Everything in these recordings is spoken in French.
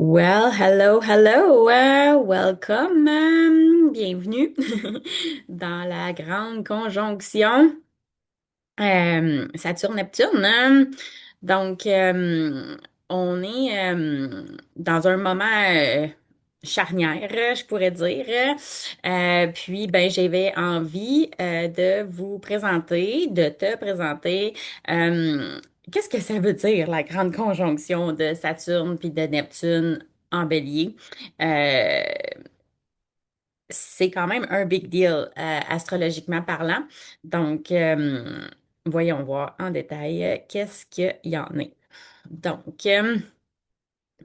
Well, hello, hello, welcome, bienvenue dans la grande conjonction Saturne-Neptune. Donc, on est dans un moment charnière, je pourrais dire. Puis, ben, j'avais envie de vous présenter, de te présenter. euh, Qu'est-ce que ça veut dire, la grande conjonction de Saturne puis de Neptune en Bélier? Euh, c'est quand même un big deal astrologiquement parlant. Donc, voyons voir en détail qu'est-ce qu'il y en est. Donc,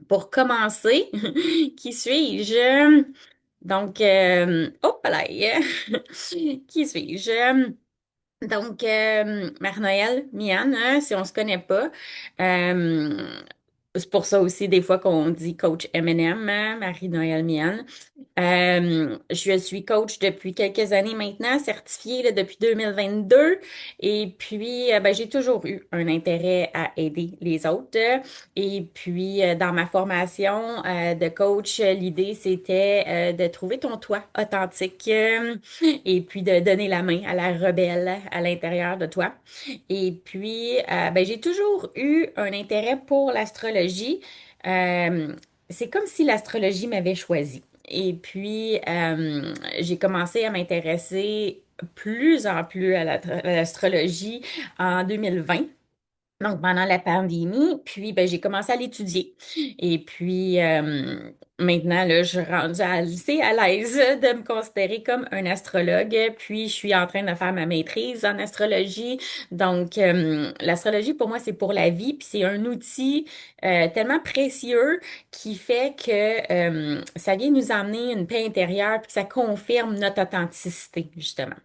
pour commencer, qui suis-je? Donc, hop là, qui suis-je? Donc, Marie-Noël, Miane, hein, si on se connaît pas, euh, c'est pour ça aussi des fois qu'on dit coach M&M, hein, Marie-Noël, Miane. Je suis coach depuis quelques années maintenant, certifiée là, depuis 2022. Et puis, ben, j'ai toujours eu un intérêt à aider les autres. Et puis, dans ma formation de coach, l'idée, c'était de trouver ton toi authentique et puis de donner la main à la rebelle à l'intérieur de toi. Et puis, ben, j'ai toujours eu un intérêt pour l'astrologie. Euh, c'est comme si l'astrologie m'avait choisi. Et puis, j'ai commencé à m'intéresser plus en plus à à l'astrologie en 2020. Donc, pendant la pandémie, puis ben, j'ai commencé à l'étudier. Et puis, maintenant, là, je suis rendue assez à l'aise de me considérer comme un astrologue. Puis, je suis en train de faire ma maîtrise en astrologie. Donc, l'astrologie, pour moi, c'est pour la vie. Puis, c'est un outil tellement précieux qui fait que ça vient nous emmener une paix intérieure, puis que ça confirme notre authenticité, justement.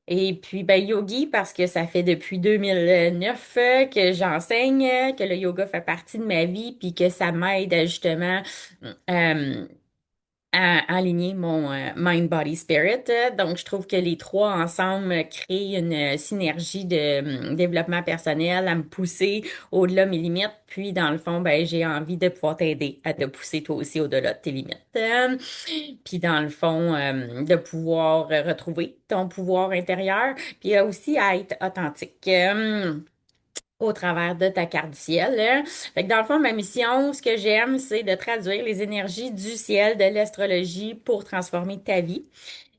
Et puis, ben, yogi, parce que ça fait depuis 2009 que j'enseigne, que le yoga fait partie de ma vie, puis que ça m'aide à, justement euh, à aligner mon mind, body, spirit. Donc, je trouve que les trois ensemble créent une synergie de développement personnel, à me pousser au-delà de mes limites. Puis, dans le fond, ben, j'ai envie de pouvoir t'aider à te pousser toi aussi au-delà de tes limites. Puis, dans le fond, de pouvoir retrouver ton pouvoir intérieur, puis aussi à être authentique. Au travers de ta carte du ciel, hein. Fait que dans le fond, ma mission, ce que j'aime, c'est de traduire les énergies du ciel, de l'astrologie pour transformer ta vie.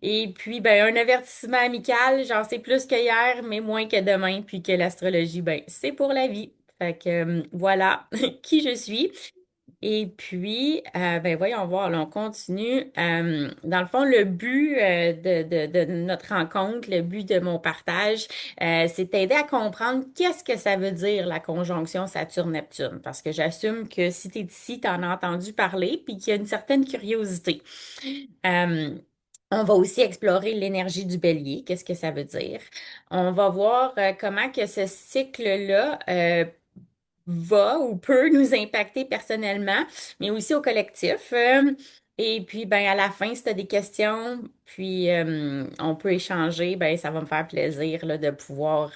Et puis, ben, un avertissement amical, j'en sais plus que hier, mais moins que demain, puis que l'astrologie, ben, c'est pour la vie. Fait que voilà qui je suis. Et puis, ben voyons voir, là, on continue. Dans le fond, le but de notre rencontre, le but de mon partage, c'est d'aider à comprendre qu'est-ce que ça veut dire la conjonction Saturne-Neptune. Parce que j'assume que si tu es ici, tu en as entendu parler, puis qu'il y a une certaine curiosité. Euh, on va aussi explorer l'énergie du bélier, qu'est-ce que ça veut dire. On va voir comment que ce cycle-là va ou peut nous impacter personnellement, mais aussi au collectif. Et puis, ben, à la fin, si tu as des questions, puis on peut échanger, ben, ça va me faire plaisir là, de pouvoir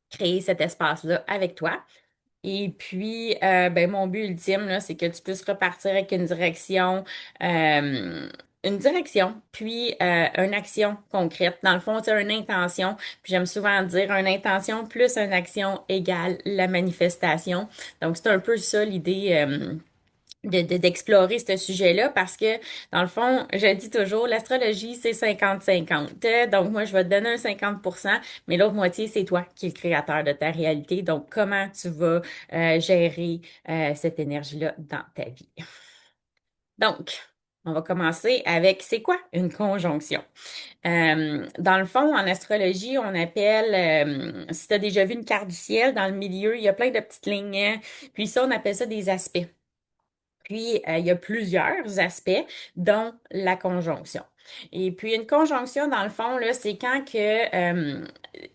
créer cet espace-là avec toi. Et puis, ben, mon but ultime, là, c'est que tu puisses repartir avec euh, une direction, puis une action concrète. Dans le fond, tu as une intention, puis j'aime souvent dire une intention plus une action égale la manifestation. Donc, c'est un peu ça l'idée. D'explorer ce sujet-là parce que, dans le fond, je dis toujours, l'astrologie, c'est 50-50. Donc, moi, je vais te donner un 50%, mais l'autre moitié, c'est toi qui es le créateur de ta réalité. Donc, comment tu vas gérer cette énergie-là dans ta vie? Donc, on va commencer avec, c'est quoi une conjonction? Dans le fond, en astrologie, on appelle, si tu as déjà vu une carte du ciel, dans le milieu, il y a plein de petites lignes, hein. Puis ça, on appelle ça des aspects. Puis, il y a plusieurs aspects, dont la conjonction. Et puis, une conjonction, dans le fond, là, c'est quand que,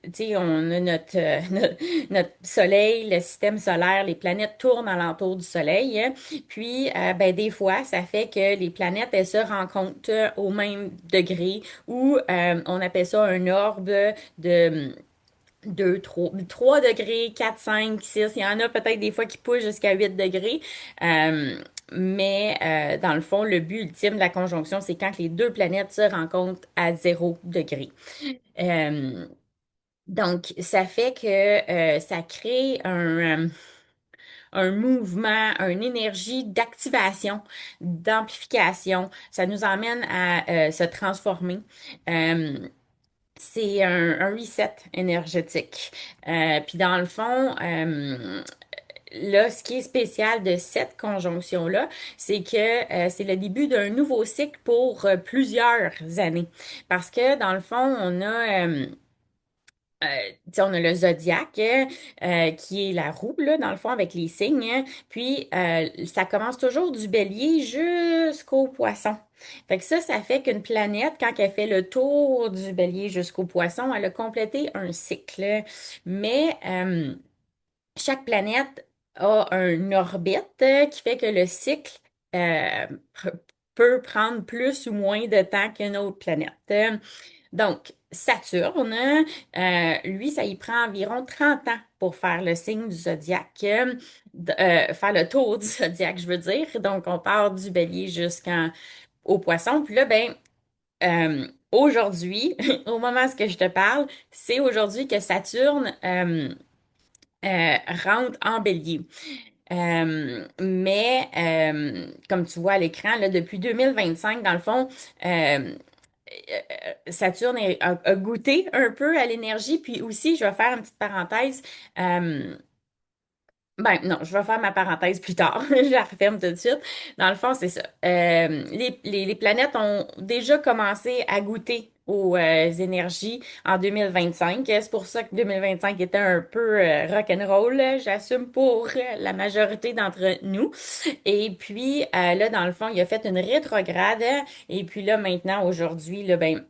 tu sais, on a notre Soleil, le système solaire, les planètes tournent alentour du Soleil, hein. Puis, ben, des fois, ça fait que les planètes, elles se rencontrent au même degré ou on appelle ça un orbe de 3 degrés, 4 5 6. Il y en a peut-être des fois qui poussent jusqu'à 8 degrés. Euh, mais dans le fond, le but ultime de la conjonction, c'est quand les deux planètes se rencontrent à 0 degré. Euh, donc, ça fait que ça crée un mouvement, une énergie d'activation, d'amplification. Ça nous emmène à se transformer. Euh, c'est un reset énergétique. Puis dans le fond, là, ce qui est spécial de cette conjonction-là, c'est que c'est le début d'un nouveau cycle pour plusieurs années. Parce que dans le fond, euh, tu sais, on a le zodiaque qui est la roue, là, dans le fond, avec les signes, hein. Puis, ça commence toujours du bélier jusqu'au poisson. Fait que ça fait qu'une planète, quand elle fait le tour du bélier jusqu'au poisson, elle a complété un cycle. Mais chaque planète a une orbite qui fait que le cycle euh, peut prendre plus ou moins de temps qu'une autre planète. Donc, Saturne, lui, ça y prend environ 30 ans pour faire le signe du zodiaque, faire le tour du zodiaque, je veux dire. Donc, on part du bélier jusqu'au poisson. Puis là, ben, aujourd'hui, au moment où je te parle, c'est aujourd'hui que Saturne rentre en bélier. Mais comme tu vois à l'écran, là, depuis 2025, dans le fond, Saturne a goûté un peu à l'énergie. Puis aussi, je vais faire une petite parenthèse. euh, ben non, je vais faire ma parenthèse plus tard. Je la referme tout de suite. Dans le fond, c'est ça. Les planètes ont déjà commencé à goûter aux énergies en 2025. C'est pour ça que 2025 était un peu rock'n'roll, là. J'assume pour la majorité d'entre nous. Et puis, là, dans le fond, il a fait une rétrograde. Et puis là, maintenant, aujourd'hui, là, ben,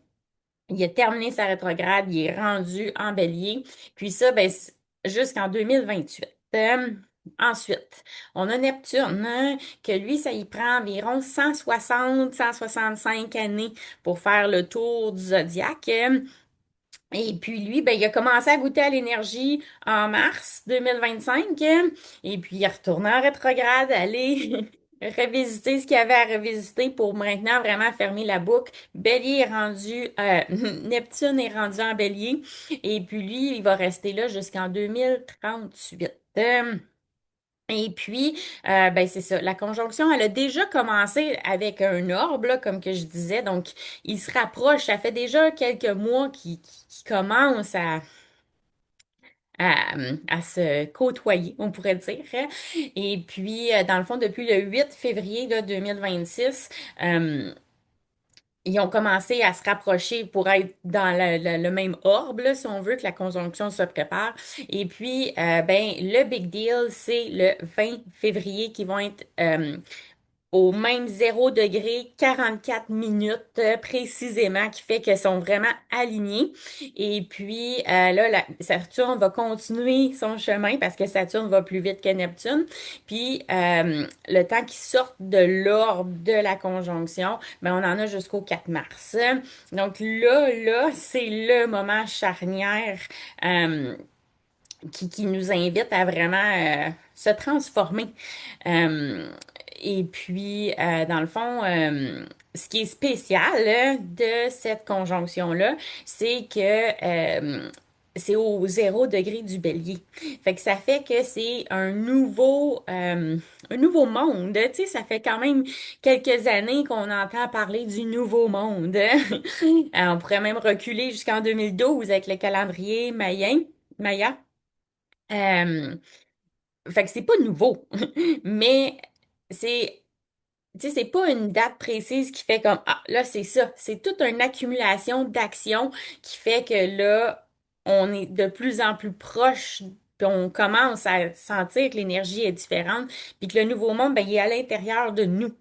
il a terminé sa rétrograde, il est rendu en bélier. Puis ça, ben, jusqu'en 2028. Ensuite, on a Neptune, hein, que lui, ça y prend environ 165 années pour faire le tour du zodiaque. Et puis lui, ben, il a commencé à goûter à l'énergie en mars 2025. Et puis il est retourné en rétrograde, aller revisiter ce qu'il y avait à revisiter pour maintenant vraiment fermer la boucle. Bélier est rendu, Neptune est rendu en Bélier. Et puis lui, il va rester là jusqu'en 2038. Et puis, ben c'est ça. La conjonction, elle a déjà commencé avec un orbe, là, comme que je disais. Donc, il se rapproche. Ça fait déjà quelques mois qu'il commence à se côtoyer, on pourrait dire. Et puis, dans le fond, depuis le 8 février là, 2026, euh, ils ont commencé à se rapprocher pour être dans le même orbe, là, si on veut que la conjonction se prépare. Et puis, ben, le big deal, c'est le 20 février qui vont être au même 0 degré, 44 minutes précisément, qui fait qu'elles sont vraiment alignées. Et puis là, Saturne va continuer son chemin parce que Saturne va plus vite que Neptune. Puis le temps qu'ils sortent de l'orbe de la conjonction, ben on en a jusqu'au 4 mars. Donc là, c'est le moment charnière. euh, qui nous invite à vraiment se transformer. Euh, et puis, dans le fond, ce qui est spécial là, de cette conjonction-là, c'est que c'est au 0 degré du bélier. Fait que ça fait que c'est un nouveau monde. Tu sais, ça fait quand même quelques années qu'on entend parler du nouveau monde. On pourrait même reculer jusqu'en 2012 avec le calendrier Maya. Euh, Fait que c'est pas nouveau, mais c'est, tu sais, c'est pas une date précise qui fait comme, ah, là, c'est ça. C'est toute une accumulation d'actions qui fait que là, on est de plus en plus proche, puis on commence à sentir que l'énergie est différente, puis que le nouveau monde, ben, il est à l'intérieur de nous.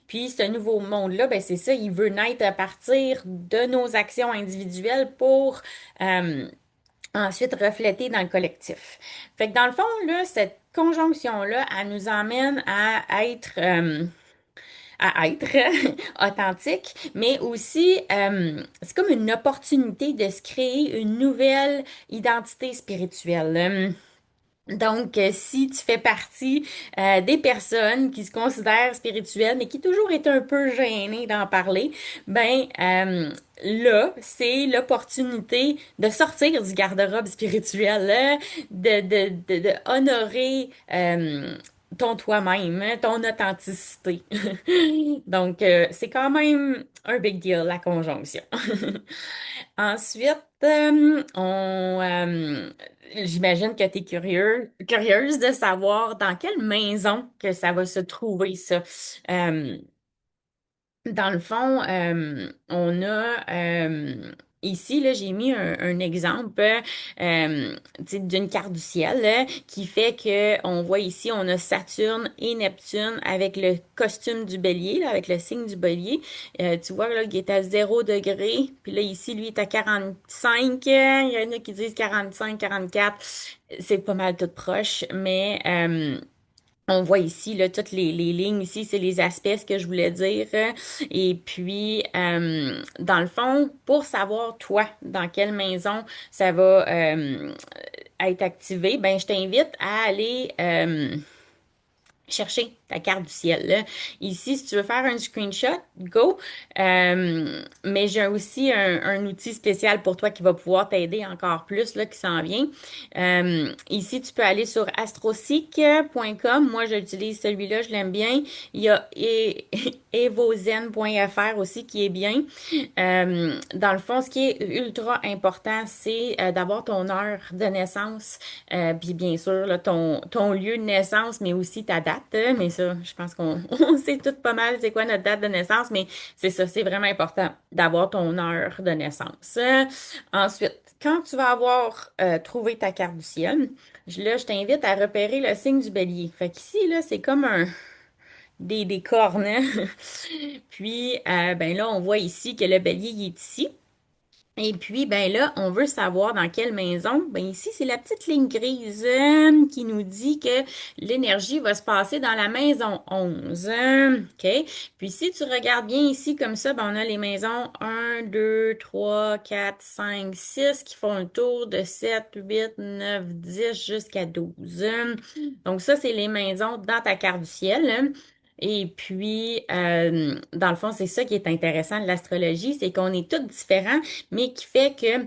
Puis ce nouveau monde-là, ben, c'est ça, il veut naître à partir de nos actions individuelles pour, euh, ensuite refléter dans le collectif. Fait que dans le fond, là, cette conjonction-là, elle nous emmène à être, à être authentique, mais aussi c'est comme une opportunité de se créer une nouvelle identité spirituelle. Donc, si tu fais partie des personnes qui se considèrent spirituelles, mais qui toujours est un peu gênées d'en parler, ben là, c'est l'opportunité de sortir du garde-robe spirituel, là, de honorer ton toi-même, ton authenticité. Donc, c'est quand même un big deal, la conjonction. Ensuite, j'imagine que tu es curieuse de savoir dans quelle maison que ça va se trouver, ça. Euh, Dans le fond, on a ici, là, j'ai mis un exemple tu sais, d'une carte du ciel là, qui fait que on voit ici, on a Saturne et Neptune avec le costume du bélier, là, avec le signe du bélier. Tu vois là, qu'il est à 0 degré, puis là, ici, lui, est à 45. Il y en a qui disent 45, 44. C'est pas mal tout proche, mais on voit ici, là, toutes les lignes ici, c'est les aspects ce que je voulais dire. Et puis, dans le fond, pour savoir, toi, dans quelle maison ça va être activé, ben, je t'invite à aller chercher ta carte du ciel. Là. Ici, si tu veux faire un screenshot, go. Mais j'ai aussi un outil spécial pour toi qui va pouvoir t'aider encore plus, là, qui s'en vient. Ici, tu peux aller sur astroseek.com. Moi, j'utilise celui-là, je l'aime bien. Il y a evozen.fr aussi qui est bien. Dans le fond, ce qui est ultra important, c'est d'avoir ton heure de naissance, puis bien sûr, là, ton lieu de naissance, mais aussi ta date. Mais ça, je pense qu'on on sait tout pas mal c'est quoi notre date de naissance, mais c'est ça, c'est vraiment important d'avoir ton heure de naissance. Ensuite, quand tu vas avoir trouvé ta carte du ciel, là, je t'invite à repérer le signe du bélier. Fait qu'ici, là, c'est comme des cornes. Hein. Puis, ben là, on voit ici que le bélier il est ici. Et puis, ben là, on veut savoir dans quelle maison. Ben ici, c'est la petite ligne grise qui nous dit que l'énergie va se passer dans la maison 11. OK? Puis si tu regardes bien ici comme ça, ben on a les maisons 1, 2, 3, 4, 5, 6 qui font le tour de 7, 8, 9, 10 jusqu'à 12. Donc ça, c'est les maisons dans ta carte du ciel. Et puis, dans le fond, c'est ça qui est intéressant de l'astrologie, c'est qu'on est tous différents, mais qui fait que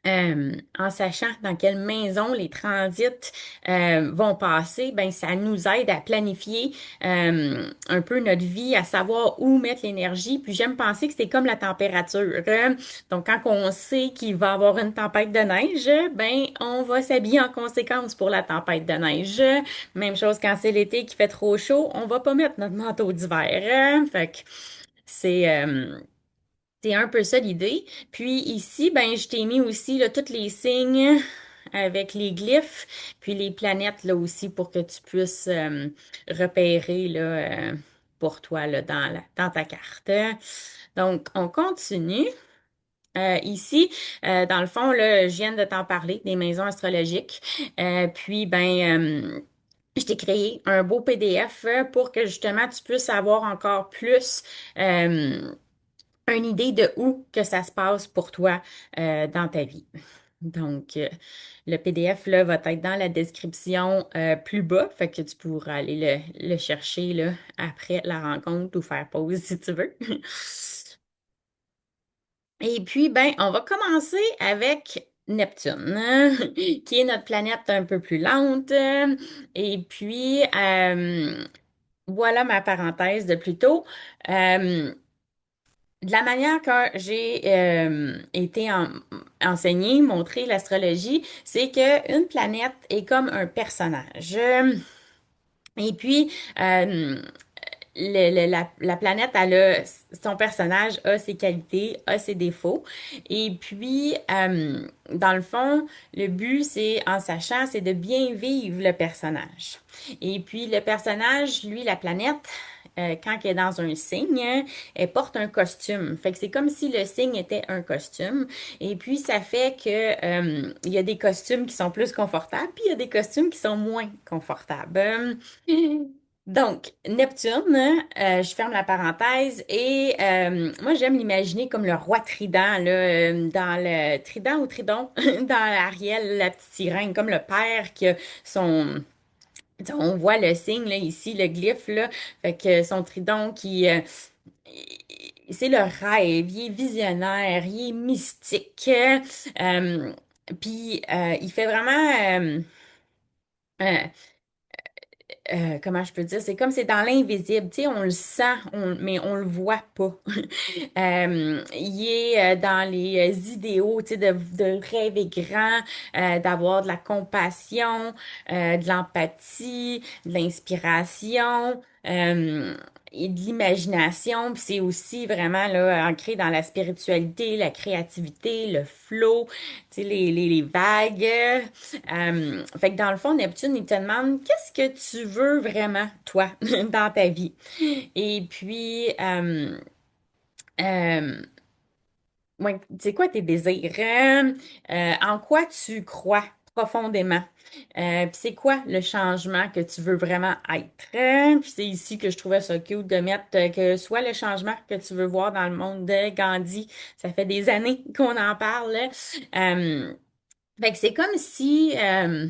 en sachant dans quelle maison les transits vont passer, ben ça nous aide à planifier un peu notre vie, à savoir où mettre l'énergie. Puis j'aime penser que c'est comme la température. Donc quand on sait qu'il va y avoir une tempête de neige, ben on va s'habiller en conséquence pour la tempête de neige. Même chose quand c'est l'été qui fait trop chaud, on va pas mettre notre manteau d'hiver. Fait que c'est c'est un peu ça l'idée. Puis ici, ben, je t'ai mis aussi là, tous les signes avec les glyphes, puis les planètes là aussi pour que tu puisses repérer là, pour toi là, dans ta carte. Donc, on continue. Ici, dans le fond, là, je viens de t'en parler, des maisons astrologiques. Puis, je t'ai créé un beau PDF pour que justement tu puisses avoir encore plus une idée de où que ça se passe pour toi dans ta vie. Donc, le PDF là, va être dans la description plus bas, fait que tu pourras aller le chercher là, après la rencontre ou faire pause si tu veux. Et puis, ben, on va commencer avec Neptune, hein, qui est notre planète un peu plus lente. Et puis, voilà ma parenthèse de plus tôt. Euh, De la manière que j'ai été enseignée, montrée l'astrologie, c'est que une planète est comme un personnage. Et puis, la planète, elle a, son personnage a ses qualités, a ses défauts. Et puis, dans le fond, le but, c'est, en sachant, c'est de bien vivre le personnage. Et puis, le personnage, lui, la planète, quand elle est dans un signe, elle porte un costume. Fait que c'est comme si le signe était un costume. Et puis, ça fait que, il y a des costumes qui sont plus confortables, puis il y a des costumes qui sont moins confortables. Donc, Neptune, je ferme la parenthèse, et moi j'aime l'imaginer comme le roi Trident, là, dans le Trident ou Tridon, dans Ariel, la petite sirène, comme le père qui a son... Tu sais, on voit le signe là, ici, le glyphe, là, fait que son trident qui... c'est le rêve, il est visionnaire, il est mystique. Euh, puis il fait vraiment... euh, comment je peux dire? C'est comme c'est dans l'invisible, tu sais, on le sent, mais on le voit pas. Il est dans les idéaux, tu sais, de rêver grand, d'avoir de la compassion, de l'empathie, de l'inspiration. Et de l'imagination, puis c'est aussi vraiment là ancré dans la spiritualité, la créativité, le flow, tu sais, les vagues. Fait que dans le fond, Neptune, il te demande qu'est-ce que tu veux vraiment, toi, dans ta vie. Et puis, euh, ouais, c'est quoi tes désirs? En quoi tu crois profondément? Puis c'est quoi le changement que tu veux vraiment être? Puis c'est ici que je trouvais ça cute de mettre que soit le changement que tu veux voir dans le monde de Gandhi. Ça fait des années qu'on en parle. Euh, Fait que c'est comme si,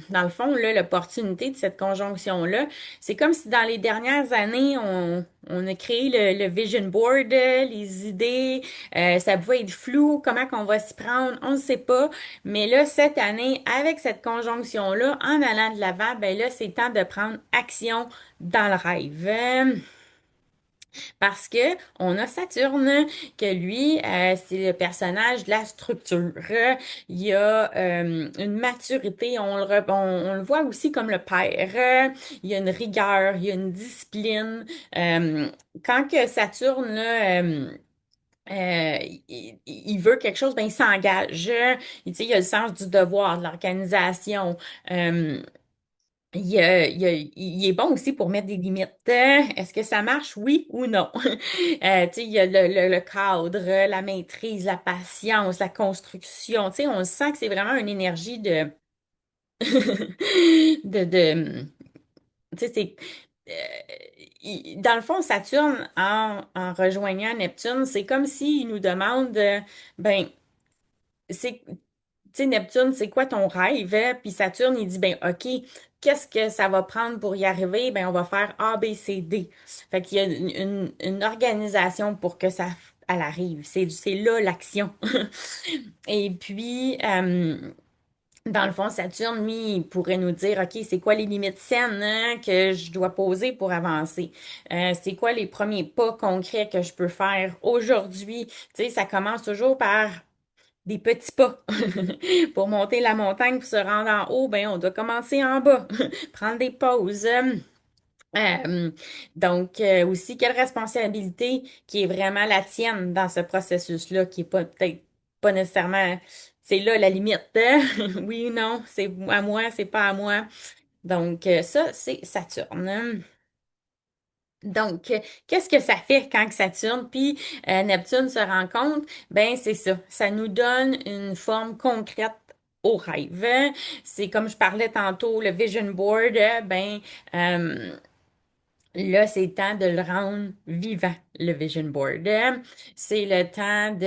dans le fond, là, l'opportunité de cette conjonction-là, c'est comme si dans les dernières années, on a créé le vision board, les idées, ça pouvait être flou, comment qu'on va s'y prendre, on ne sait pas. Mais là, cette année, avec cette conjonction-là, en allant de l'avant, ben là, c'est temps de prendre action dans le rêve. Parce que on a Saturne, que lui, c'est le personnage de la structure. Il y a une maturité, on le voit aussi comme le père. Il y a une rigueur, il y a une discipline. Euh, quand que Saturne, là, il veut quelque chose, ben il s'engage. Tu sais, il a le sens du devoir, de l'organisation. Euh, il est bon aussi pour mettre des limites. Est-ce que ça marche, oui ou non? Tu sais, il y a le cadre, la maîtrise, la patience, la construction. Tu sais, on sent que c'est vraiment une énergie de, de, tu sais, c'est, dans le fond, Saturne, en rejoignant Neptune, c'est comme s'il nous demande, ben, c'est tu sais, Neptune, c'est quoi ton rêve? Hein? Puis Saturne, il dit, ben, OK, qu'est-ce que ça va prendre pour y arriver? Ben, on va faire A, B, C, D. Fait qu'il y a une organisation pour que ça, elle arrive. C'est là l'action. Et puis, dans le fond, Saturne, lui, il pourrait nous dire, OK, c'est quoi les limites saines hein, que je dois poser pour avancer? C'est quoi les premiers pas concrets que je peux faire aujourd'hui? Tu sais, ça commence toujours par des petits pas. Pour monter la montagne, pour se rendre en haut, ben, on doit commencer en bas, prendre des pauses. Euh, donc, aussi, quelle responsabilité qui est vraiment la tienne dans ce processus-là, qui est pas peut-être pas nécessairement, c'est là la limite. Hein? Oui ou non, c'est à moi, c'est pas à moi. Donc, ça, c'est Saturne. Donc, qu'est-ce que ça fait quand que Saturne puis Neptune se rencontrent? Ben, c'est ça. Ça nous donne une forme concrète au rêve. C'est comme je parlais tantôt, le vision board, euh, là, c'est le temps de le rendre vivant, le vision board. C'est le temps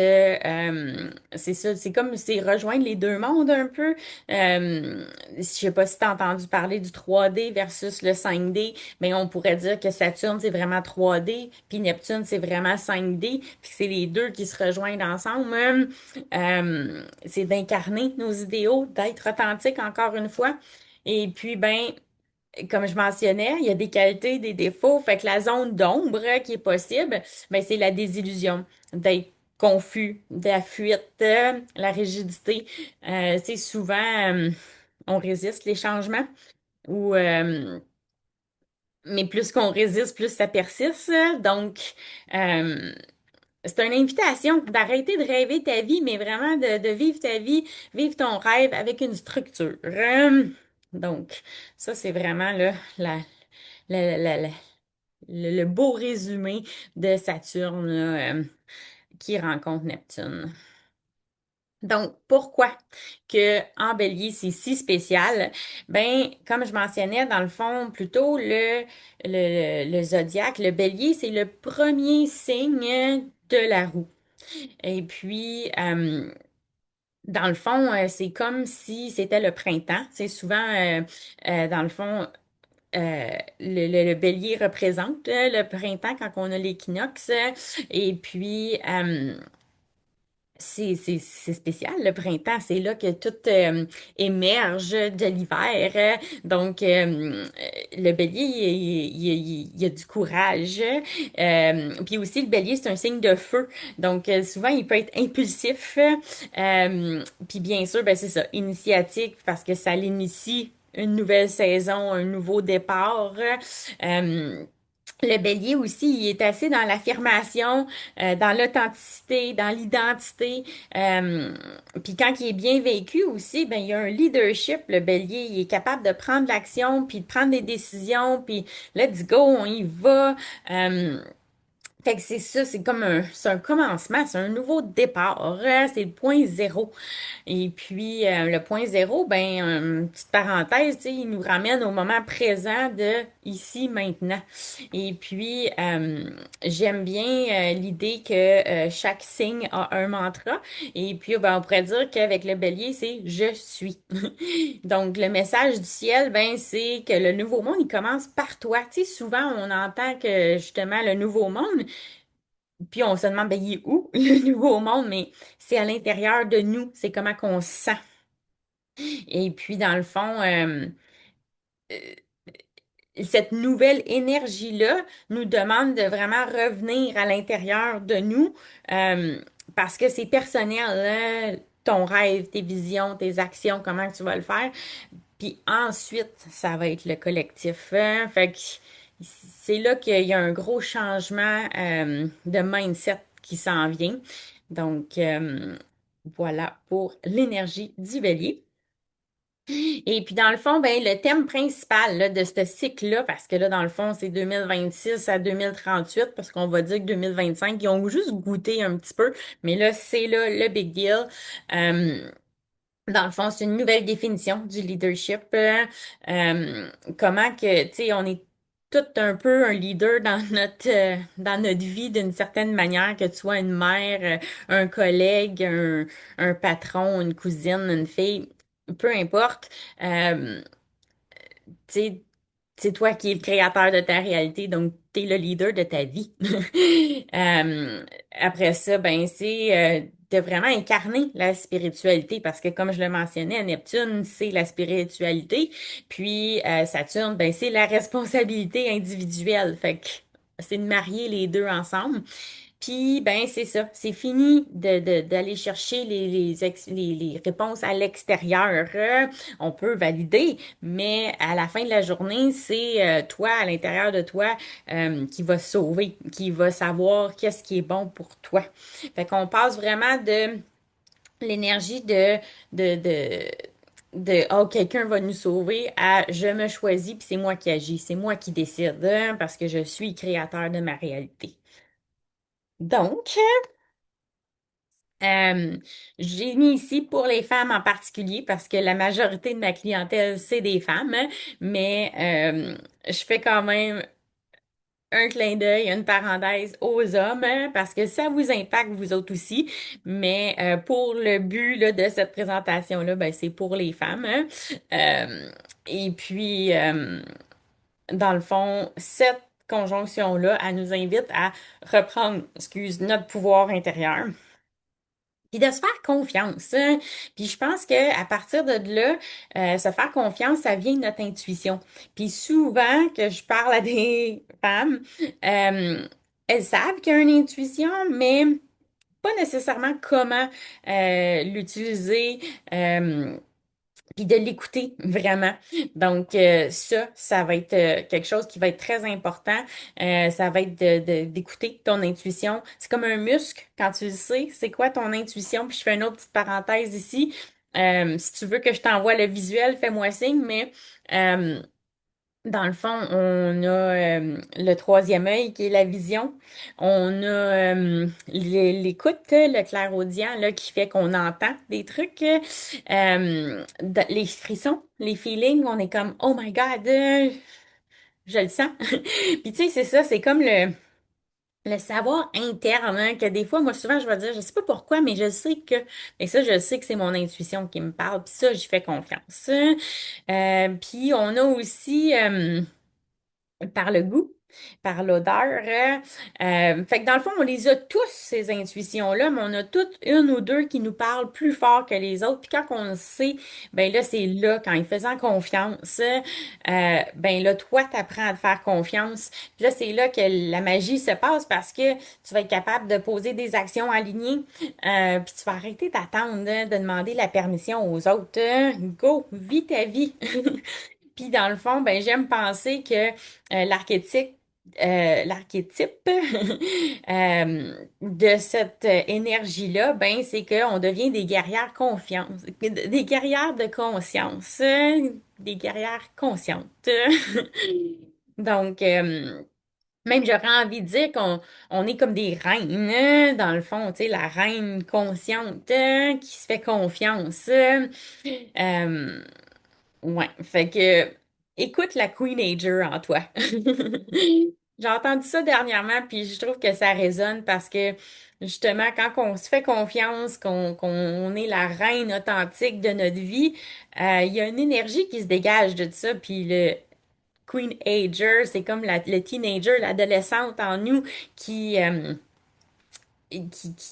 c'est ça, c'est comme, c'est rejoindre les deux mondes un peu. Je sais pas si tu as entendu parler du 3D versus le 5D, mais on pourrait dire que Saturne, c'est vraiment 3D, puis Neptune, c'est vraiment 5D, puis c'est les deux qui se rejoignent ensemble. C'est d'incarner nos idéaux, d'être authentique encore une fois. Et puis, ben, comme je mentionnais, il y a des qualités, des défauts. Fait que la zone d'ombre qui est possible, ben, c'est la désillusion, d'être confus, de la fuite, la rigidité. C'est souvent, on résiste les changements ou, mais plus qu'on résiste, plus ça persiste. Donc, euh, c'est une invitation d'arrêter de rêver ta vie, mais vraiment de vivre ta vie, vivre ton rêve avec une structure. Donc, ça, c'est vraiment là, la- la- la- le beau résumé de Saturne là, qui rencontre Neptune. Donc, pourquoi que en bélier, c'est si spécial? Ben, comme je mentionnais, dans le fond, plutôt le zodiaque, le bélier, c'est le premier signe de la roue. Et puis, dans le fond, c'est comme si c'était le printemps. C'est souvent, dans le fond, le bélier représente le printemps quand on a l'équinoxe. Et puis, c'est spécial, le printemps, c'est là que tout émerge de l'hiver. Donc, le bélier, il a du courage. Puis aussi, le bélier, c'est un signe de feu. Donc, souvent, il peut être impulsif. Puis bien sûr, ben, c'est ça, initiatique, parce que ça l'initie une nouvelle saison, un nouveau départ. Euh, le bélier aussi, il est assez dans l'affirmation, dans l'authenticité, dans l'identité. Euh, Puis quand il est bien vécu aussi, ben il y a un leadership. Le bélier, il est capable de prendre l'action, puis de prendre des décisions, puis let's go, on y va. Euh, Fait que c'est ça, c'est un commencement, c'est un nouveau départ. C'est le point zéro. Et puis, le point zéro, ben, petite parenthèse, tu sais, il nous ramène au moment présent de ici, maintenant. Et puis, j'aime bien l'idée que chaque signe a un mantra. Et puis, ben, on pourrait dire qu'avec le bélier, c'est je suis. Donc, le message du ciel, ben, c'est que le nouveau monde, il commence par toi. Tu sais, souvent, on entend que justement, le nouveau monde, puis on se demande, ben, il est où le nouveau monde? Mais c'est à l'intérieur de nous. C'est comment qu'on se sent. Et puis, dans le fond, cette nouvelle énergie-là nous demande de vraiment revenir à l'intérieur de nous euh, parce que c'est personnel, là, ton rêve, tes visions, tes actions, comment tu vas le faire. Puis ensuite, ça va être le collectif. Hein. Fait que c'est là qu'il y a un gros changement de mindset qui s'en vient. Donc, voilà pour l'énergie du bélier. Et puis dans le fond, ben le thème principal là, de ce cycle-là, parce que là, dans le fond, c'est 2026 à 2038, parce qu'on va dire que 2025, ils ont juste goûté un petit peu, mais là, c'est là le big deal. Euh, Dans le fond, c'est une nouvelle définition du leadership. Comment que, tu sais, on est tout un peu un leader dans notre vie d'une certaine manière, que tu sois une mère, un collègue, un patron, une cousine, une fille, peu importe. Euh, Tu sais, c'est toi qui es le créateur de ta réalité, donc tu es le leader de ta vie. Après ça, ben c'est de vraiment incarner la spiritualité, parce que comme je le mentionnais, Neptune, c'est la spiritualité, puis Saturne, ben c'est la responsabilité individuelle. Fait que c'est de marier les deux ensemble. Puis, ben, c'est ça. C'est fini d'aller chercher les réponses à l'extérieur. On peut valider, mais à la fin de la journée, c'est toi, à l'intérieur de toi, qui va sauver, qui va savoir qu'est-ce qui est bon pour toi. Fait qu'on passe vraiment de l'énergie de oh, quelqu'un va nous sauver à je me choisis, puis c'est moi qui agis, c'est moi qui décide, hein, parce que je suis créateur de ma réalité. Donc, Euh, j'ai mis ici pour les femmes en particulier parce que la majorité de ma clientèle, c'est des femmes, hein, mais je fais quand même un clin d'œil, une parenthèse aux hommes hein, parce que ça vous impacte vous autres aussi, mais pour le but là, de cette présentation-là, ben, c'est pour les femmes. Hein. Euh, et puis, dans le fond, cette conjonction-là, elle nous invite à reprendre, excuse, notre pouvoir intérieur. Puis de se faire confiance. Hein. Puis je pense que à partir de là, se faire confiance, ça vient de notre intuition. Puis souvent que je parle à des femmes, euh, elles savent qu'il y a une intuition, mais pas nécessairement comment l'utiliser. Puis de l'écouter vraiment. Donc ça va être quelque chose qui va être très important. Ça va être d'écouter ton intuition. C'est comme un muscle quand tu le sais. C'est quoi ton intuition? Puis je fais une autre petite parenthèse ici. Si tu veux que je t'envoie le visuel, fais-moi signe, mais euh, Dans le fond, on a le troisième œil qui est la vision. On a l'écoute, le clairaudient, là, qui fait qu'on entend des trucs. Les frissons, les feelings, on est comme, oh my God, je le sens. Puis tu sais, c'est ça, c'est comme le savoir interne, hein, que des fois, moi, souvent, je vais dire, je sais pas pourquoi, mais je sais que, mais ça, je sais que c'est mon intuition qui me parle, puis ça, j'y fais confiance. Puis on a aussi par le goût, par l'odeur. Fait que dans le fond, on les a tous, ces intuitions-là, mais on a toutes une ou deux qui nous parlent plus fort que les autres. Puis quand on le sait, ben là, c'est là, quand il faisant confiance, ben là, toi, t'apprends à te faire confiance. Puis là, c'est là que la magie se passe parce que tu vas être capable de poser des actions alignées. Puis tu vas arrêter d'attendre, hein, de demander la permission aux autres. Go, vis ta vie. Puis dans le fond, ben j'aime penser que l'archétype de cette énergie-là, ben c'est qu'on devient des guerrières confiance, des guerrières de conscience, des guerrières conscientes. Donc, même j'aurais envie de dire qu'on est comme des reines, dans le fond, tu sais, la reine consciente qui se fait confiance. Euh, Ouais, fait que écoute la Queenager en toi. J'ai entendu ça dernièrement, puis je trouve que ça résonne parce que justement, quand on se fait confiance, qu'on est la reine authentique de notre vie, il y a une énergie qui se dégage de ça, puis le Queen Ager, c'est comme le teenager, l'adolescente en nous qui,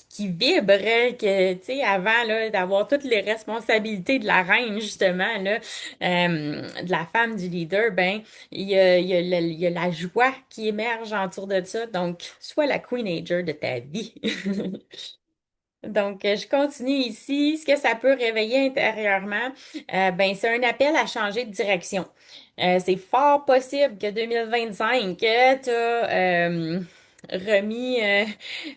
qui vibre, hein, que, tu sais, avant, là, d'avoir toutes les responsabilités de la reine, justement, là, de la femme, du leader, ben, il y a la joie qui émerge autour de ça. Donc, sois la queenager de ta vie. Donc, je continue ici. Ce que ça peut réveiller intérieurement, ben, c'est un appel à changer de direction. C'est fort possible que 2025, tu as remis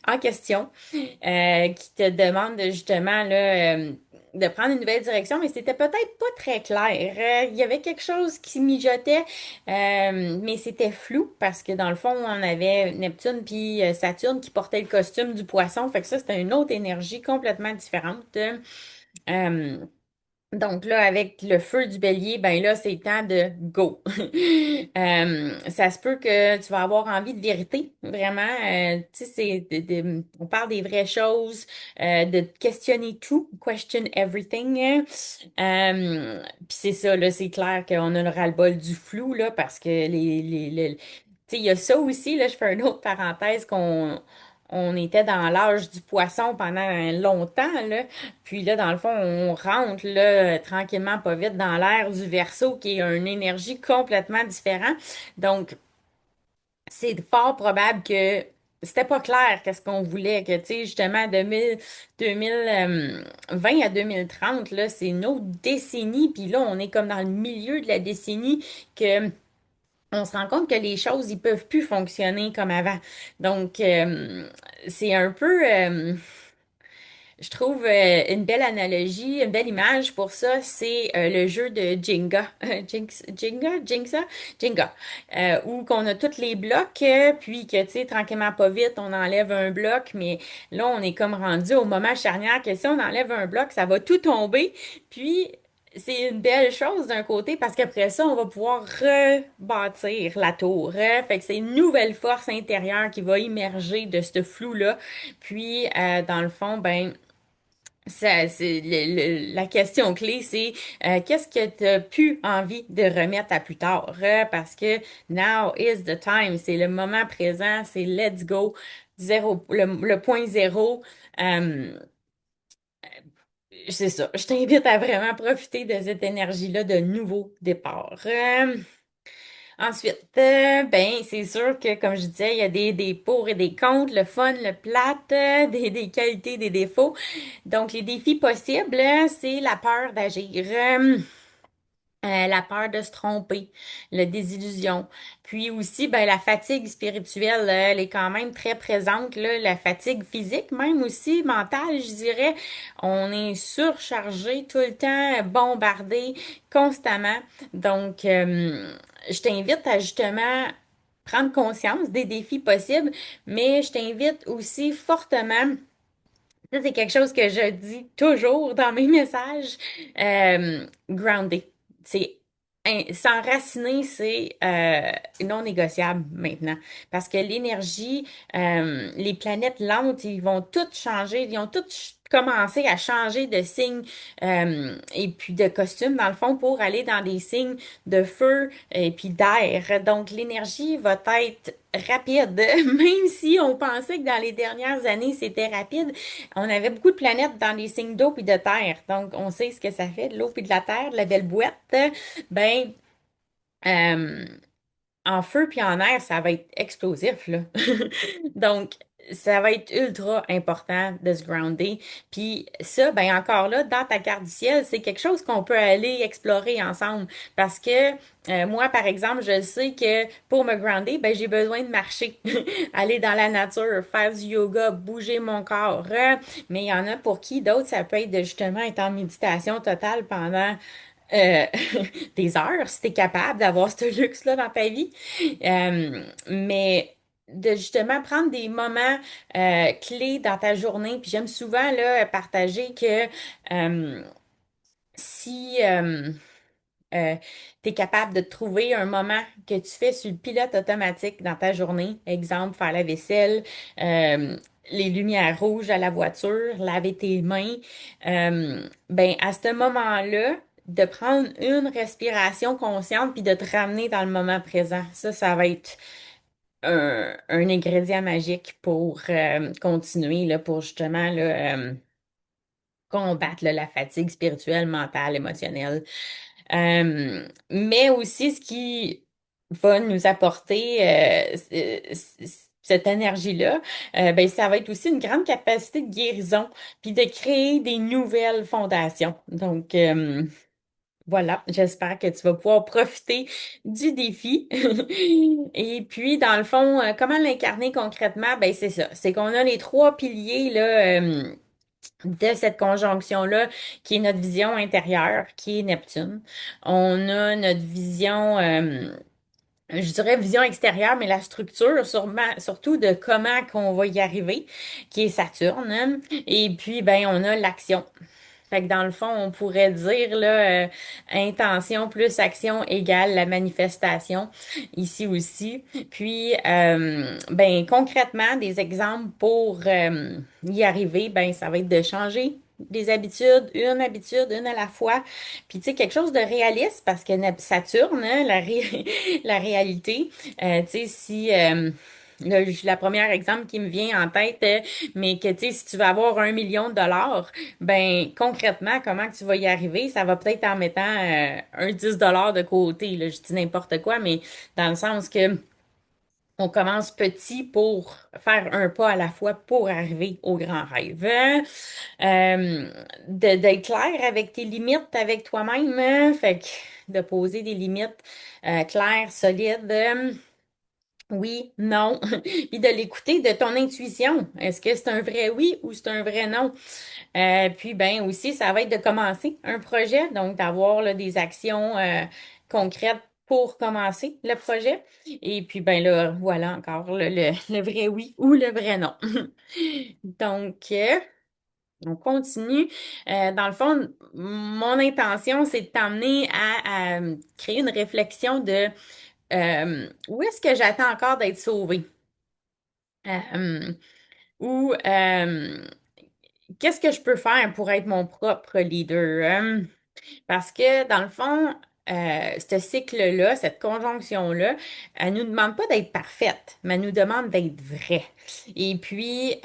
en question, qui te demande justement là, de prendre une nouvelle direction, mais c'était peut-être pas très clair. Il y avait quelque chose qui mijotait, mais c'était flou parce que dans le fond, on avait Neptune puis Saturne qui portaient le costume du poisson. Fait que ça, c'était une autre énergie complètement différente. Euh, donc là, avec le feu du bélier, ben là, c'est temps de go. Ça se peut que tu vas avoir envie de vérité, vraiment. Tu sais, on parle des vraies choses, de questionner tout, question everything, hein. Puis c'est ça, là, c'est clair qu'on a le ras-le-bol du flou, là, parce que tu sais, il y a ça aussi, là, je fais une autre parenthèse on était dans l'âge du poisson pendant longtemps, là. Puis là, dans le fond, on rentre là, tranquillement, pas vite, dans l'ère du Verseau, qui est une énergie complètement différente. Donc, c'est fort probable que c'était pas clair qu'est-ce qu'on voulait, que, tu sais, justement, 2020 à 2030, là, c'est une autre décennie. Puis là, on est comme dans le milieu de la décennie que on se rend compte que les choses, ils peuvent plus fonctionner comme avant. Donc, c'est un peu... je trouve une belle analogie, une belle image pour ça, c'est le jeu de Jenga. Jenga, où qu'on a tous les blocs, puis que, tu sais, tranquillement, pas vite, on enlève un bloc, mais là, on est comme rendu au moment charnière que si on enlève un bloc, ça va tout tomber, puis c'est une belle chose d'un côté, parce qu'après ça, on va pouvoir rebâtir la tour. Fait que c'est une nouvelle force intérieure qui va immerger de ce flou-là, puis, dans le fond, ben, ça, c'est la question clé, c'est qu'est-ce que tu as plus envie de remettre à plus tard? Parce que now is the time, c'est le moment présent, c'est let's go, zéro, le point zéro. Euh, c'est ça. Je t'invite à vraiment profiter de cette énergie-là de nouveau départ. Ensuite, ben, c'est sûr que, comme je disais, il y a des pour et des contre, le fun, le plate, des qualités, des défauts. Donc, les défis possibles, c'est la peur d'agir. La peur de se tromper, la désillusion. Puis aussi, ben, la fatigue spirituelle, elle est quand même très présente, là. La fatigue physique, même aussi, mentale, je dirais. On est surchargé tout le temps, bombardé constamment. Donc, je t'invite à justement prendre conscience des défis possibles, mais je t'invite aussi fortement. Ça, c'est quelque chose que je dis toujours dans mes messages. Grounded. C'est s'enraciner, c'est non négociable maintenant. Parce que l'énergie, les planètes lentes, ils vont toutes changer, ils ont toutes commencé à changer de signe et puis de costume, dans le fond, pour aller dans des signes de feu et puis d'air. Donc, l'énergie va être rapide, même si on pensait que dans les dernières années, c'était rapide. On avait beaucoup de planètes dans les signes d'eau puis de terre. Donc, on sait ce que ça fait, de l'eau puis de la terre, de la belle boîte. Ben, euh, en feu puis en air, ça va être explosif, là. Donc, ça va être ultra important de se grounder. Puis ça, ben encore là, dans ta carte du ciel, c'est quelque chose qu'on peut aller explorer ensemble. Parce que moi, par exemple, je sais que pour me grounder, ben j'ai besoin de marcher, aller dans la nature, faire du yoga, bouger mon corps. Mais il y en a pour qui d'autres, ça peut être de justement être en méditation totale pendant euh, des heures, si t'es capable d'avoir ce luxe-là dans ta vie. Mais de justement prendre des moments clés dans ta journée. Puis j'aime souvent là, partager que euh, si tu es capable de trouver un moment que tu fais sur le pilote automatique dans ta journée, exemple, faire la vaisselle, euh, les lumières rouges à la voiture, laver tes mains, ben à ce moment-là, de prendre une respiration consciente puis de te ramener dans le moment présent. Ça va être un ingrédient magique pour continuer, là, pour justement là, combattre là, la fatigue spirituelle, mentale, émotionnelle. Mais aussi, ce qui va nous apporter cette énergie-là, ben, ça va être aussi une grande capacité de guérison, puis de créer des nouvelles fondations. Donc, voilà, j'espère que tu vas pouvoir profiter du défi. Et puis, dans le fond, comment l'incarner concrètement? Ben, c'est ça. C'est qu'on a les trois piliers, là, de cette conjonction-là, qui est notre vision intérieure, qui est Neptune. On a notre vision, je dirais vision extérieure, mais la structure, surtout de comment qu'on va y arriver, qui est Saturne, hein. Et puis, ben, on a l'action. Fait que dans le fond, on pourrait dire là, intention plus action égale la manifestation ici aussi. Puis, ben concrètement, des exemples pour y arriver, ben ça va être de changer des habitude, une à la fois. Puis tu sais, quelque chose de réaliste parce que Saturne, hein, la réalité, tu sais, si la première exemple qui me vient en tête, mais que tu sais, si tu veux avoir 1 million de dollars, ben concrètement, comment que tu vas y arriver? Ça va peut-être en mettant un 10 $ de côté. Là, je dis n'importe quoi, mais dans le sens que on commence petit pour faire un pas à la fois pour arriver au grand rêve. D'être clair avec tes limites avec toi-même, hein. Fait que de poser des limites claires, solides. Oui, non. Puis de l'écouter de ton intuition. Est-ce que c'est un vrai oui ou c'est un vrai non? Puis ben aussi, ça va être de commencer un projet, donc d'avoir là, des actions concrètes pour commencer le projet. Et puis ben là, voilà encore le vrai oui ou le vrai non. Donc, on continue. Dans le fond, mon intention, c'est de t'amener à créer une réflexion de où est-ce que j'attends encore d'être sauvée? Euh, ou qu'est-ce que je peux faire pour être mon propre leader? Parce que dans le fond, ce cycle-là, cette conjonction-là, elle nous demande pas d'être parfaite, mais elle nous demande d'être vraie. Et puis,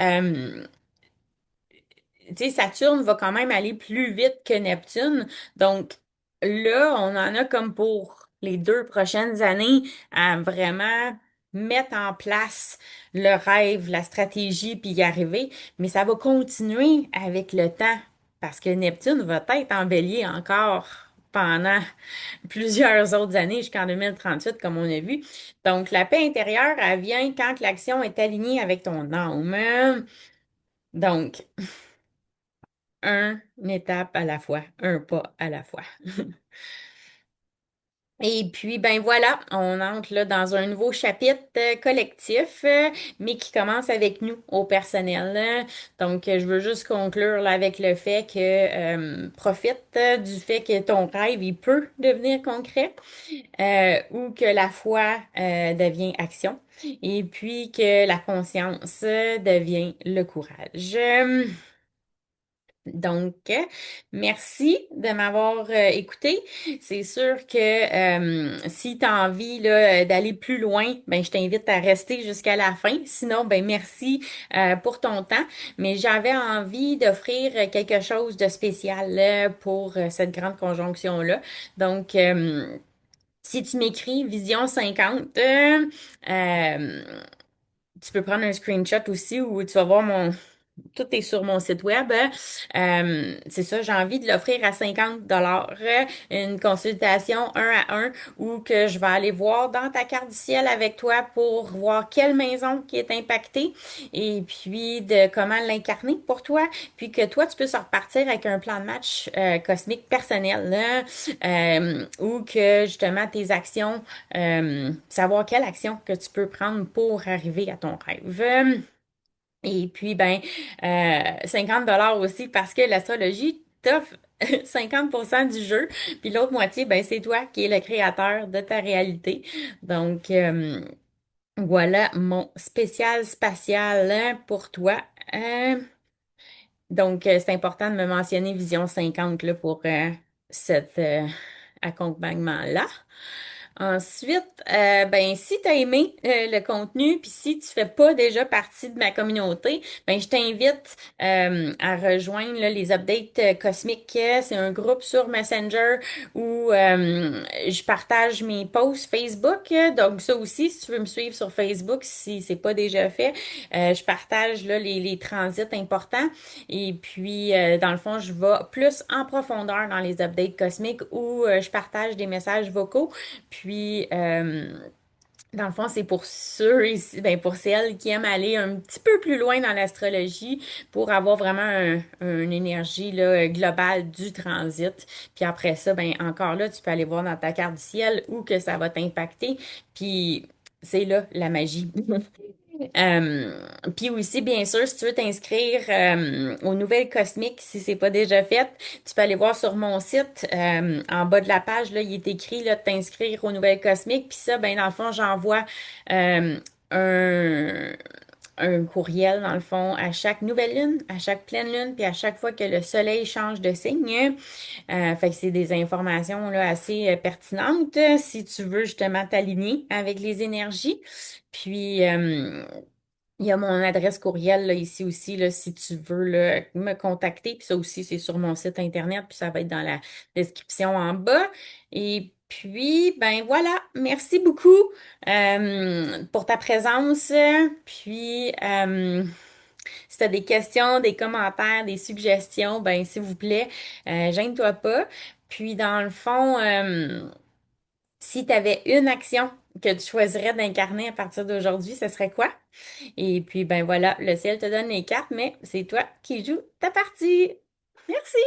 tu sais, Saturne va quand même aller plus vite que Neptune. Donc là, on en a comme pour les 2 prochaines années à vraiment mettre en place le rêve, la stratégie, puis y arriver. Mais ça va continuer avec le temps parce que Neptune va être en bélier encore pendant plusieurs autres années jusqu'en 2038, comme on a vu. Donc, la paix intérieure, elle vient quand l'action est alignée avec ton âme. Donc, une étape à la fois, un pas à la fois. Et puis, ben voilà, on entre là dans un nouveau chapitre collectif, mais qui commence avec nous, au personnel. Donc, je veux juste conclure là, avec le fait que profite du fait que ton rêve, il peut devenir concret, ou que la foi devient action, et puis que la conscience devient le courage. Donc, merci de m'avoir écouté. C'est sûr que si tu as envie là, d'aller plus loin, ben, je t'invite à rester jusqu'à la fin. Sinon, ben, merci pour ton temps. Mais j'avais envie d'offrir quelque chose de spécial pour cette grande conjonction-là. Donc, si tu m'écris Vision 50, euh, tu peux prendre un screenshot aussi où tu vas voir tout est sur mon site web. C'est ça, j'ai envie de l'offrir à 50 $, une consultation un à un où que je vais aller voir dans ta carte du ciel avec toi pour voir quelle maison qui est impactée et puis de comment l'incarner pour toi, puis que toi, tu puisses repartir avec un plan de match cosmique personnel, là, ou que justement tes actions, savoir quelle action que tu peux prendre pour arriver à ton rêve. Et puis, ben, 50 $ aussi parce que l'astrologie t'offre 50% du jeu, puis l'autre moitié, ben, c'est toi qui es le créateur de ta réalité. Donc, voilà mon spécial spatial pour toi. Euh, donc, c'est important de me mentionner Vision 50 là, pour cet accompagnement-là. Ensuite, ben si tu as aimé le contenu, puis si tu fais pas déjà partie de ma communauté, ben je t'invite à rejoindre là, les updates cosmiques. C'est un groupe sur Messenger où je partage mes posts Facebook. Donc ça aussi, si tu veux me suivre sur Facebook, si c'est pas déjà fait, je partage là, les transits importants. Et puis, dans le fond, je vais plus en profondeur dans les updates cosmiques où je partage des messages vocaux. Puis, dans le fond, c'est pour ceux ici, ben pour celles qui aiment aller un petit peu plus loin dans l'astrologie pour avoir vraiment une énergie là, globale du transit. Puis après ça, ben encore là, tu peux aller voir dans ta carte du ciel où que ça va t'impacter. Puis c'est là la magie. Puis aussi, bien sûr, si tu veux t'inscrire aux nouvelles cosmiques, si c'est pas déjà fait, tu peux aller voir sur mon site. En bas de la page, là, il est écrit là, de t'inscrire aux nouvelles cosmiques. Puis ça, ben, dans le fond, j'envoie euh, un, un courriel, dans le fond, à chaque nouvelle lune, à chaque pleine lune, puis à chaque fois que le soleil change de signe. Fait que c'est des informations là, assez pertinentes si tu veux justement t'aligner avec les énergies. Puis, il y a mon adresse courriel là, ici aussi, là, si tu veux là, me contacter. Puis ça aussi, c'est sur mon site Internet, puis ça va être dans la description en bas. Et puis, ben voilà, merci beaucoup pour ta présence. Puis, si tu as des questions, des commentaires, des suggestions, ben s'il vous plaît, gêne-toi pas. Puis, dans le fond, si tu avais une action que tu choisirais d'incarner à partir d'aujourd'hui, ce serait quoi? Et puis, ben voilà, le ciel te donne les cartes, mais c'est toi qui joues ta partie. Merci!